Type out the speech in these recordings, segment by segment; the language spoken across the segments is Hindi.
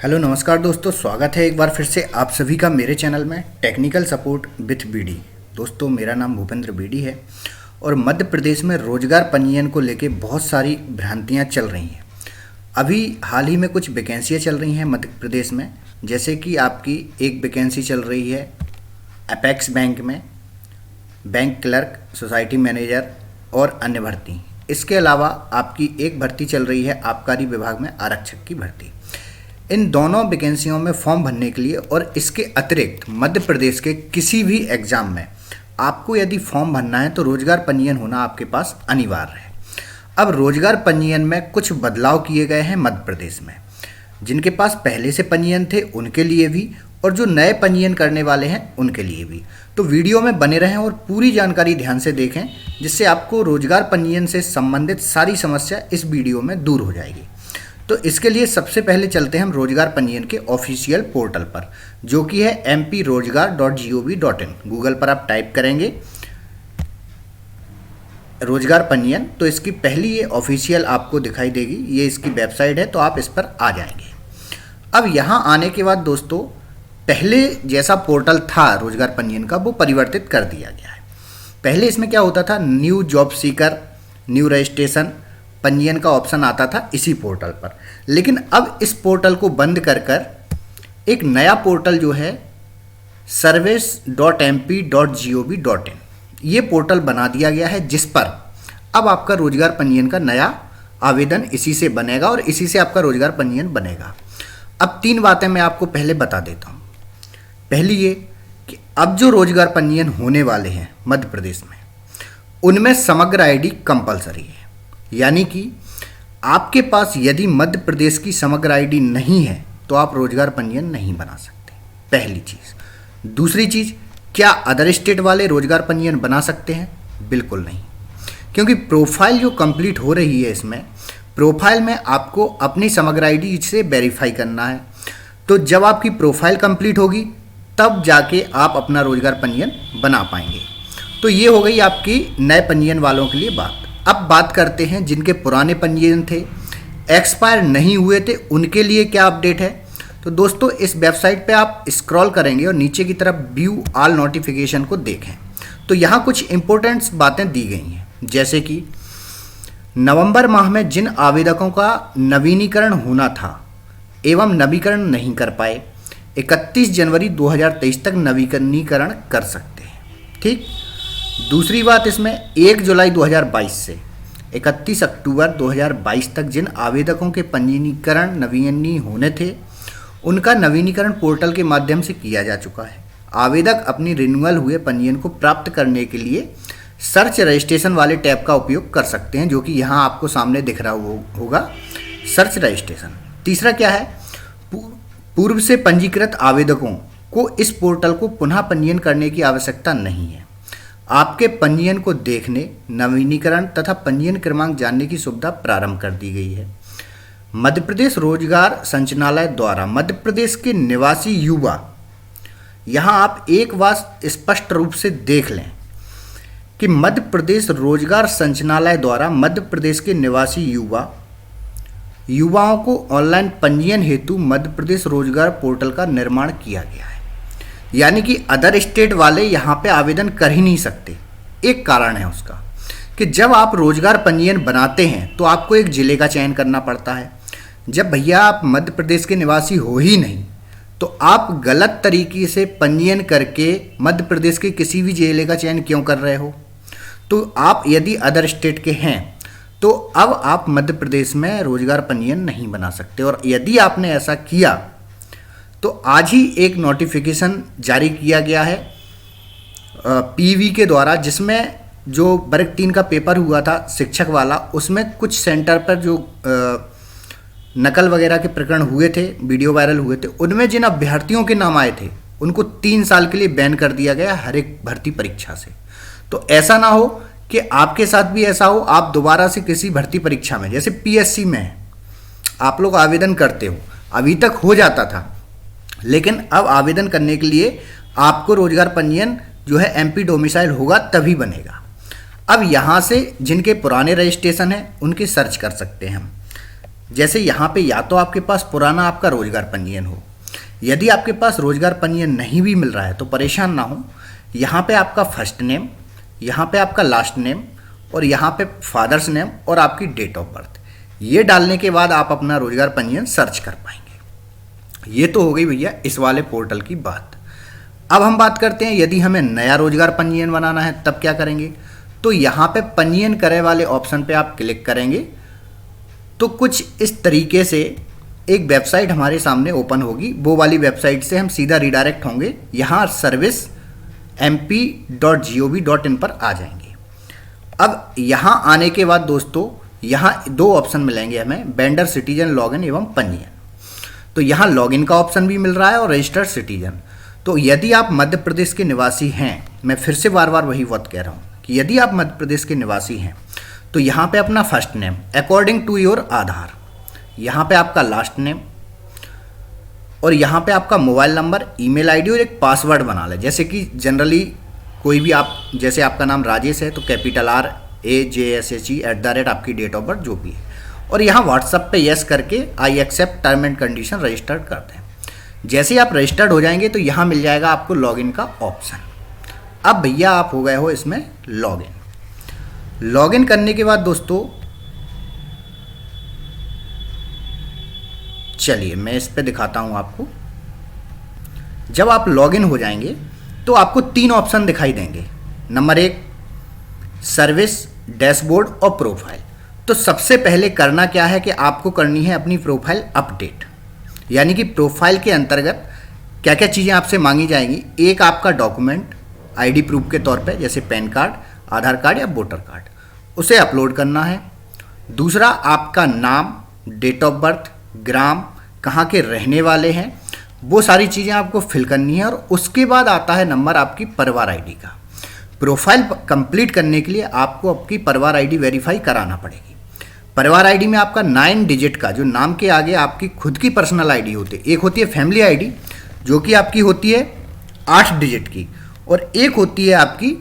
हेलो नमस्कार दोस्तों, स्वागत है एक बार फिर से आप सभी का मेरे चैनल में टेक्निकल सपोर्ट विथ बीडी। दोस्तों, मेरा नाम भूपेंद्र बीडी है और मध्य प्रदेश में रोजगार पंजीयन को लेके बहुत सारी भ्रांतियां चल रही हैं। अभी हाल ही में कुछ वैकेंसियां चल रही हैं मध्य प्रदेश में, जैसे कि आपकी एक वैकेंसी चल रही है अपेक्स बैंक में, बैंक क्लर्क, सोसाइटी मैनेजर और अन्य भर्ती। इसके अलावा आपकी एक भर्ती चल रही है आबकारी विभाग में आरक्षक की भर्ती। इन दोनों वैकेंसियों में फॉर्म भरने के लिए और इसके अतिरिक्त मध्य प्रदेश के किसी भी एग्ज़ाम में आपको यदि फॉर्म भरना है तो रोजगार पंजीयन होना आपके पास अनिवार्य है। अब रोजगार पंजीयन में कुछ बदलाव किए गए हैं मध्य प्रदेश में। जिनके पास पहले से पंजीयन थे उनके लिए भी और जो नए पंजीयन करने वाले हैं उनके लिए भी। तो वीडियो में बने रहें और पूरी जानकारी ध्यान से देखें, जिससे आपको रोजगार पंजीयन से संबंधित सारी समस्या इस वीडियो में दूर हो जाएगी। तो इसके लिए सबसे पहले चलते हैं हम रोजगार पंजीयन के ऑफिशियल पोर्टल पर, जो कि है mprojgar.gov.in। गूगल पर आप टाइप करेंगे रोजगार पंजीयन तो इसकी पहली ये ऑफिशियल आपको दिखाई देगी। ये इसकी वेबसाइट है, तो आप इस पर आ जाएंगे। अब यहाँ आने के बाद दोस्तों, पहले जैसा पोर्टल था रोजगार पंजीयन का वो परिवर्तित कर दिया गया है। पहले इसमें क्या होता था, new job seeker, new registration पंजीयन का ऑप्शन आता था इसी पोर्टल पर। लेकिन अब इस पोर्टल को बंद कर एक नया पोर्टल जो है service.mp.gov.in ये पोर्टल बना दिया गया है, जिस पर अब आपका रोजगार पंजीयन का नया आवेदन इसी से बनेगा और इसी से आपका रोजगार पंजीयन बनेगा। अब तीन बातें मैं आपको पहले बता देता हूँ। पहली ये कि अब जो रोजगार पंजीयन होने वाले हैं मध्य प्रदेश में, उनमें समग्र आईडी कंपलसरी है। यानी कि आपके पास यदि मध्य प्रदेश की समग्र आईडी नहीं है तो आप रोजगार पंजीयन नहीं बना सकते, पहली चीज़। दूसरी चीज़, क्या अदर स्टेट वाले रोजगार पंजीयन बना सकते हैं? बिल्कुल नहीं, क्योंकि प्रोफाइल जो कंप्लीट हो रही है इसमें, प्रोफाइल में आपको अपनी समग्र आईडी से वेरीफाई करना है। तो जब आपकी प्रोफाइल कंप्लीट होगी तब जाके आप अपना रोजगार पंजीयन बना पाएंगे। तो ये हो गई आपकी नए पंजीयन वालों के लिए बात। अब बात करते हैं जिनके पुराने पंजीयन थे, एक्सपायर नहीं हुए थे, उनके लिए क्या अपडेट है। तो दोस्तों, इस वेबसाइट पे आप स्क्रॉल करेंगे और नीचे की तरफ व्यू ऑल नोटिफिकेशन को देखें तो यहाँ कुछ इंपॉर्टेंट बातें दी गई हैं, जैसे कि नवंबर माह में जिन आवेदकों का नवीनीकरण होना था एवं नवीकरण नहीं कर पाए, 31 जनवरी 2023 तक नवीनीकरण कर सकते हैं। ठीक। दूसरी बात, इसमें 1 जुलाई 2022 से 31 अक्टूबर 2022 तक जिन आवेदकों के पंजीकरण नवीनीकरण होने थे उनका नवीनीकरण पोर्टल के माध्यम से किया जा चुका है। आवेदक अपनी रिन्यूअल हुए पंजीयन को प्राप्त करने के लिए सर्च रजिस्ट्रेशन वाले टैब का उपयोग कर सकते हैं, जो कि यहाँ आपको सामने दिख रहा होगा, सर्च रजिस्ट्रेशन। तीसरा क्या है, पूर्व से पंजीकृत आवेदकों को इस पोर्टल को पुनः पंजीयन करने की आवश्यकता नहीं है। आपके पंजीयन को देखने, नवीनीकरण तथा पंजीयन क्रमांक जानने की सुविधा प्रारंभ कर दी गई है। मध्य प्रदेश रोजगार संचालनालय द्वारा मध्य प्रदेश के निवासी युवा, यहाँ आप एक बात स्पष्ट रूप से देख लें कि मध्य प्रदेश रोजगार संचालनालय द्वारा मध्य प्रदेश के निवासी युवाओं को ऑनलाइन पंजीयन हेतु मध्य प्रदेश रोजगार पोर्टल का निर्माण किया गया है। यानी कि अदर स्टेट वाले यहाँ पे आवेदन कर ही नहीं सकते। एक कारण है उसका कि जब आप रोजगार पंजीयन बनाते हैं तो आपको एक जिले का चयन करना पड़ता है। जब भैया आप मध्य प्रदेश के निवासी हो ही नहीं तो आप गलत तरीके से पंजीयन करके मध्य प्रदेश के किसी भी जिले का चयन क्यों कर रहे हो। तो आप यदि अदर स्टेट के हैं तो अब आप मध्य प्रदेश में रोजगार पंजीयन नहीं बना सकते। और यदि आपने ऐसा किया तो आज ही एक नोटिफिकेशन जारी किया गया है पीवी के द्वारा, जिसमें जो वर्ग 3 का पेपर हुआ था शिक्षक वाला, उसमें कुछ सेंटर पर जो नकल वगैरह के प्रकरण हुए थे, वीडियो वायरल हुए थे, उनमें जिन अभ्यर्थियों के नाम आए थे उनको 3 साल के लिए बैन कर दिया गया हर एक भर्ती परीक्षा से। तो ऐसा ना हो कि आपके साथ भी ऐसा हो, आप दोबारा से किसी भर्ती परीक्षा में, जैसे पीएससी में आप लोग आवेदन करते हो, अभी तक हो जाता था, लेकिन अब आवेदन करने के लिए आपको रोजगार पंजीयन जो है एमपी डोमिसाइल होगा तभी बनेगा। अब यहाँ से जिनके पुराने रजिस्ट्रेशन हैं उनकी सर्च कर सकते हैं हम। जैसे यहाँ पे या तो आपके पास पुराना आपका रोजगार पंजीयन हो, यदि आपके पास रोजगार पंजीयन नहीं भी मिल रहा है तो परेशान ना हो। यहाँ पे आपका फर्स्ट नेम, यहाँ पे आपका लास्ट नेम और यहाँ पे फादर्स नेम और आपकी डेट ऑफ बर्थ, ये डालने के बाद आप अपना रोजगार पंजीयन सर्च कर पाएंगे। ये तो हो गई भैया इस वाले पोर्टल की बात। अब हम बात करते हैं यदि हमें नया रोजगार पंजीयन बनाना है तब क्या करेंगे। तो यहाँ पे पंजीयन करे वाले ऑप्शन पे आप क्लिक करेंगे तो कुछ इस तरीके से एक वेबसाइट हमारे सामने ओपन होगी। वो वाली वेबसाइट से हम सीधा रिडायरेक्ट होंगे, यहाँ सर्विस mp.gov.in पर आ जाएंगे। अब यहाँ आने के बाद दोस्तों यहाँ दो ऑप्शन मिलेंगे हमें, वेंडर सिटीजन लॉगिन एवं पंजीयन। तो यहाँ लॉगिन का ऑप्शन भी मिल रहा है और रजिस्टर्ड सिटीजन। तो यदि आप मध्य प्रदेश के निवासी हैं, मैं फिर से बार बार वही बात कह रहा हूँ कि यदि आप मध्य प्रदेश के निवासी हैं तो यहाँ पे अपना first name according to your Aadhaar, यहाँ पे आपका लास्ट नेम और यहाँ पे आपका मोबाइल नंबर, ईमेल आईडी और एक पासवर्ड बना लें। जैसे कि जनरली कोई भी आप, जैसे आपका नाम राजेश है तो कैपिटल RAJSHE@ आपकी डेट ऑफ बर्थ जो भी है, और यहाँ व्हाट्सएप पे यस करके I accept term and condition registered कर दें। जैसे ही आप रजिस्टर्ड हो जाएंगे तो यहाँ मिल जाएगा आपको लॉगिन का ऑप्शन। अब भैया आप हो गए हो इसमें लॉगिन। लॉगिन करने के बाद दोस्तों चलिए मैं इस पे दिखाता हूँ आपको। जब आप लॉगिन हो जाएंगे तो आपको 3 ऑप्शन दिखाई देंगे। नंबर 1 सर्विस, डैशबोर्ड और प्रोफाइल। तो सबसे पहले करना क्या है कि आपको करनी है अपनी प्रोफाइल अपडेट, यानी कि प्रोफाइल के अंतर्गत क्या क्या चीज़ें आपसे मांगी जाएंगी। एक आपका डॉक्यूमेंट आईडी प्रूफ के तौर पे, जैसे पैन कार्ड, आधार कार्ड या वोटर कार्ड, उसे अपलोड करना है। दूसरा आपका नाम, डेट ऑफ बर्थ, ग्राम, कहाँ के रहने वाले हैं, वो सारी चीज़ें आपको फिल करनी है। और उसके बाद आता है नंबर आपकी परिवार आईडी का। प्रोफाइल कंप्लीट करने के लिए आपको आपकी परिवार आईडी वेरीफाई कराना पड़ेगी। परिवार आईडी में आपका 9 डिजिट का, जो नाम के आगे आपकी खुद की पर्सनल आईडी होती है, एक होती है फैमिली आईडी जो कि आपकी होती है 8 डिजिट की, और एक होती है आपकी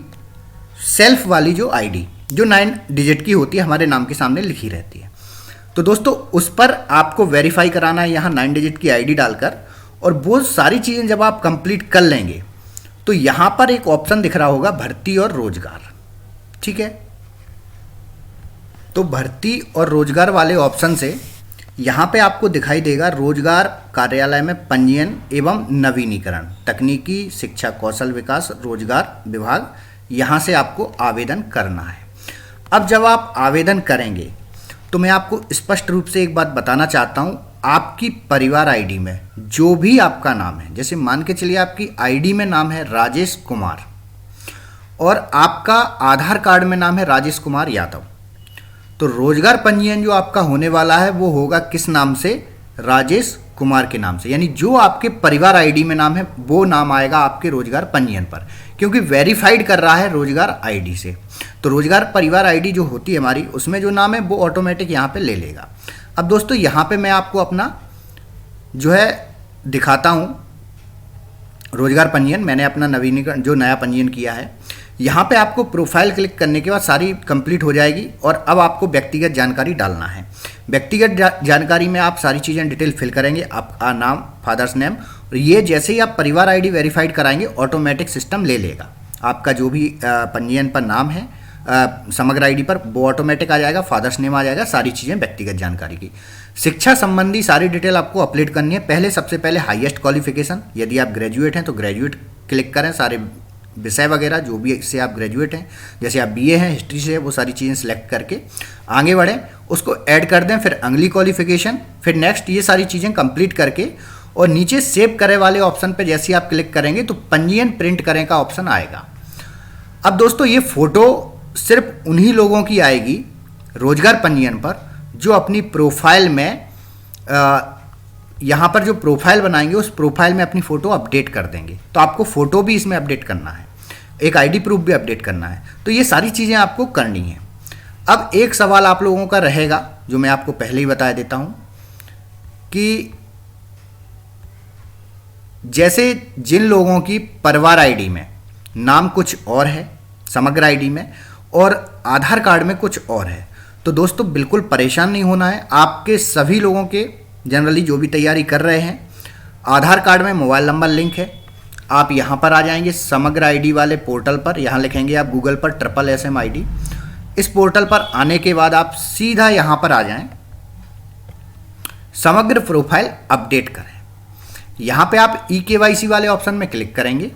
सेल्फ वाली जो आईडी जो 9 डिजिट की होती है, हमारे नाम के सामने लिखी रहती है। तो दोस्तों उस पर आपको वेरीफाई कराना है यहाँ 9 डिजिट की आईडी डालकर। और वो सारी चीज़ें जब आप कंप्लीट कर लेंगे तो यहाँ पर एक ऑप्शन दिख रहा होगा भर्ती और रोजगार, ठीक है। तो भर्ती और रोजगार वाले ऑप्शन से यहाँ पे आपको दिखाई देगा रोजगार कार्यालय में पंजीयन एवं नवीनीकरण, तकनीकी शिक्षा कौशल विकास रोजगार विभाग, यहाँ से आपको आवेदन करना है। अब जब आप आवेदन करेंगे तो मैं आपको स्पष्ट रूप से एक बात बताना चाहता हूँ, आपकी परिवार आईडी में जो भी आपका नाम है, जैसे मान के चलिए आपकी आईडी में नाम है राजेश कुमार और आपका आधार कार्ड में नाम है राजेश कुमार यादव, तो रोजगार पंजीयन जो आपका होने वाला है वो होगा किस नाम से, राजेश कुमार के नाम से। यानी जो आपके परिवार आईडी में नाम है वो नाम आएगा आपके रोजगार पंजीयन पर, क्योंकि वेरीफाइड कर रहा है रोजगार आईडी से। तो रोजगार परिवार आईडी जो होती है हमारी, उसमें जो नाम है वो ऑटोमेटिक यहाँ पे ले लेगा। अब दोस्तों यहाँ पे मैं आपको अपना जो है दिखाता हूँ रोजगार पंजीयन। मैंने अपना नवीनीकरण जो नया पंजीयन किया है, यहाँ पे आपको प्रोफाइल क्लिक करने के बाद सारी कंप्लीट हो जाएगी। और अब आपको व्यक्तिगत जानकारी डालना है। व्यक्तिगत जानकारी में आप सारी चीज़ें डिटेल फिल करेंगे, आपका नाम, फादर्स नेम, और ये जैसे ही आप परिवार आईडी वेरीफाइड कराएंगे ऑटोमेटिक सिस्टम ले लेगा आपका जो भी पंजीयन पर नाम है, समग्र आईडी पर वो ऑटोमेटिक आ जाएगा, फादर्स नेम आ जाएगा, सारी चीज़ें व्यक्तिगत जानकारी की। शिक्षा संबंधी सारी डिटेल आपको अपडेट करनी है। पहले सबसे पहले हाईएस्ट क्वालिफिकेशन, यदि आप ग्रेजुएट हैं तो ग्रेजुएट क्लिक करें, सारे विषय वगैरह जो भी से आप ग्रेजुएट हैं, जैसे आप बीए हैं, हिस्ट्री से, वो सारी चीज़ें सेलेक्ट करके आगे बढ़ें, उसको ऐड कर दें। फिर अगली क्वालिफिकेशन, फिर नेक्स्ट, ये सारी चीज़ें कंप्लीट करके और नीचे सेव करे वाले ऑप्शन पे जैसे आप क्लिक करेंगे तो पंजीयन प्रिंट करें का ऑप्शन आएगा। अब दोस्तों ये फोटो सिर्फ उन्हीं लोगों की आएगी रोजगार पंजीयन पर जो अपनी प्रोफाइल में यहाँ पर जो प्रोफाइल बनाएंगे उस प्रोफाइल में अपनी फ़ोटो अपडेट कर देंगे। तो आपको फ़ोटो भी इसमें अपडेट करना है, एक आईडी प्रूफ भी अपडेट करना है। तो ये सारी चीज़ें आपको करनी है। अब एक सवाल आप लोगों का रहेगा जो मैं आपको पहले ही बता देता हूँ कि जैसे जिन लोगों की परिवार आईडी में नाम कुछ और है समग्र आईडी में और आधार कार्ड में कुछ और है, तो दोस्तों बिल्कुल परेशान नहीं होना है। आपके सभी लोगों के जनरली जो भी तैयारी कर रहे हैं, आधार कार्ड में मोबाइल नंबर लिंक है। आप यहाँ पर आ जाएंगे समग्र आईडी वाले पोर्टल पर, यहाँ लिखेंगे आप गूगल पर SSSM-ID। इस पोर्टल पर आने के बाद आप सीधा यहाँ पर आ जाएं, समग्र प्रोफाइल अपडेट करें। यहाँ पे आप eKYC वाले ऑप्शन में क्लिक करेंगे।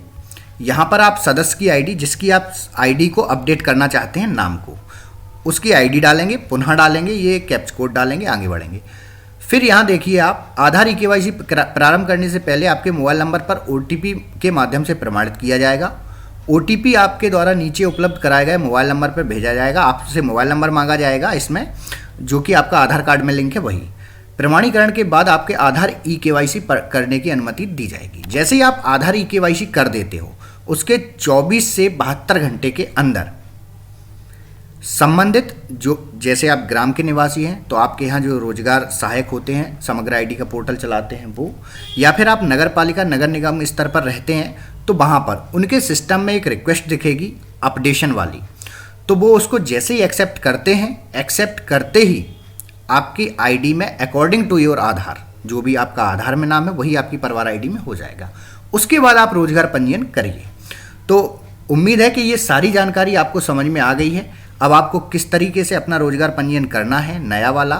यहाँ पर आप सदस्य की आईडी, जिसकी आप आईडी को अपडेट करना चाहते हैं नाम को, उसकी आईडी डालेंगे, पुनः डालेंगे, ये कैप्च कोड डालेंगे, आगे बढ़ेंगे। फिर यहाँ देखिए आप आधार eKYC प्रारंभ करने से पहले आपके मोबाइल नंबर पर OTP के माध्यम से प्रमाणित किया जाएगा। OTP आपके द्वारा नीचे उपलब्ध कराए गए मोबाइल नंबर पर भेजा जाएगा। आपसे मोबाइल नंबर मांगा जाएगा इसमें, जो कि आपका आधार कार्ड में लिंक है वही। प्रमाणीकरण के बाद आपके आधार eKYC करने की अनुमति दी जाएगी। जैसे ही आप आधार eKYC कर देते हो, उसके 24 से 72 घंटे के अंदर संबंधित, जो जैसे आप ग्राम के निवासी हैं तो आपके यहाँ जो रोजगार सहायक होते हैं, समग्र आईडी का पोर्टल चलाते हैं वो, या फिर आप नगर पालिका नगर निगम स्तर पर रहते हैं तो वहाँ पर उनके सिस्टम में एक रिक्वेस्ट दिखेगी अपडेशन वाली। तो वो उसको जैसे ही एक्सेप्ट करते हैं, एक्सेप्ट करते ही आपकी आईडी में अकॉर्डिंग टू योर आधार, जो भी आपका आधार में नाम है वही आपकी परिवार आईडी में हो जाएगा। उसके बाद आप रोजगार पंजीयन करिए। तो उम्मीद है कि ये सारी जानकारी आपको समझ में आ गई है। अब आपको किस तरीके से अपना रोजगार पंजीयन करना है नया वाला,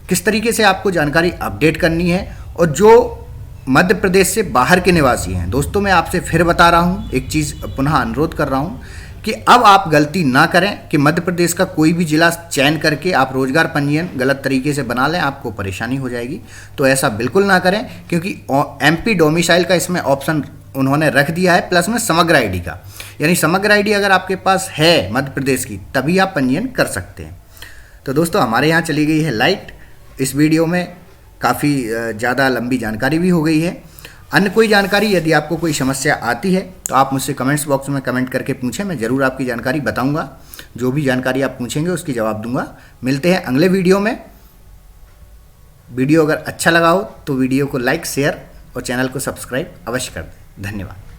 किस तरीके से आपको जानकारी अपडेट करनी है, और जो मध्य प्रदेश से बाहर के निवासी हैं दोस्तों, मैं आपसे फिर बता रहा हूँ, एक चीज़ पुनः अनुरोध कर रहा हूँ कि अब आप गलती ना करें कि मध्य प्रदेश का कोई भी जिला चयन करके आप रोजगार पंजीयन गलत तरीके से बना लें, आपको परेशानी हो जाएगी। तो ऐसा बिल्कुल ना करें, क्योंकि MP डोमिसाइल का इसमें ऑप्शन उन्होंने रख दिया है, प्लस में समग्र आईडी का, यानी समग्र आईडी अगर आपके पास है मध्य प्रदेश की तभी आप पंजीयन कर सकते हैं। तो दोस्तों हमारे यहाँ चली गई है लाइट। इस वीडियो में काफ़ी ज़्यादा लंबी जानकारी भी हो गई है। अन्य कोई जानकारी यदि आपको कोई समस्या आती है तो आप मुझसे कमेंट्स बॉक्स में कमेंट करके पूछें, मैं ज़रूर आपकी जानकारी बताऊंगा। जो भी जानकारी आप पूछेंगे उसकी जवाब दूंगा। मिलते हैं अगले वीडियो में। वीडियो अगर अच्छा लगा हो तो वीडियो को लाइक, शेयर और चैनल को सब्सक्राइब अवश्य कर दें। धन्यवाद।